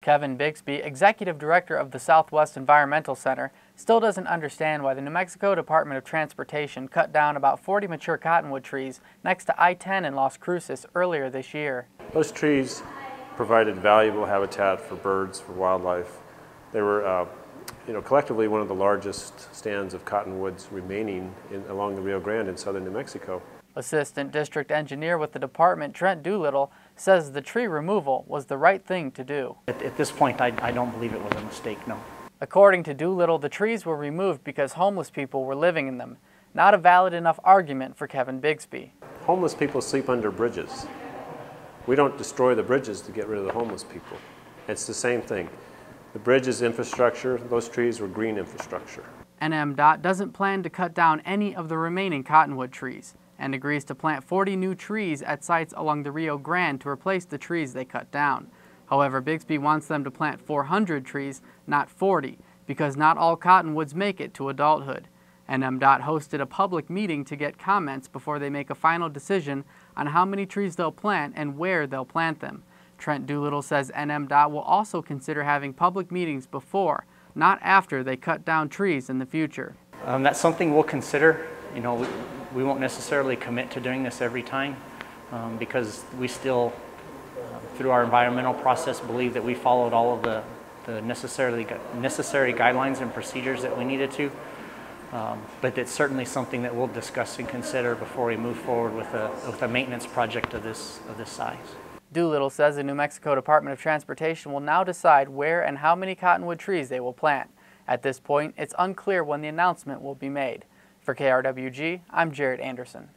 Kevin Bixby, Executive Director of the Southwest Environmental Center, still doesn't understand why the New Mexico Department of Transportation cut down about 40 mature cottonwood trees next to I-10 in Las Cruces earlier this year. Those trees provided valuable habitat for birds, for wildlife. They were collectively one of the largest stands of cottonwoods remaining along the Rio Grande in southern New Mexico. Assistant District Engineer with the department, Trent Doolittle, says the tree removal was the right thing to do. At this point, I don't believe it was a mistake, no. According to Doolittle, the trees were removed because homeless people were living in them. Not a valid enough argument for Kevin Bixby. Homeless people sleep under bridges. We don't destroy the bridges to get rid of the homeless people. It's the same thing. The bridge is infrastructure, those trees were green infrastructure. NMDOT doesn't plan to cut down any of the remaining cottonwood trees and agrees to plant 40 new trees at sites along the Rio Grande to replace the trees they cut down. However, Bixby wants them to plant 400 trees, not 40, because not all cottonwoods make it to adulthood. NMDOT hosted a public meeting to get comments before they make a final decision on how many trees they'll plant and where they'll plant them. Trent Doolittle says NMDOT will also consider having public meetings before, not after they cut down trees in the future. That's something we'll consider. We won't necessarily commit to doing this every time because we still, through our environmental process, believe that we followed all of the necessary guidelines and procedures that we needed to. But it's certainly something that we'll discuss and consider before we move forward with a maintenance project of this size. Doolittle says the New Mexico Department of Transportation will now decide where and how many cottonwood trees they will plant. At this point, it's unclear when the announcement will be made. For KRWG, I'm Jared Anderson.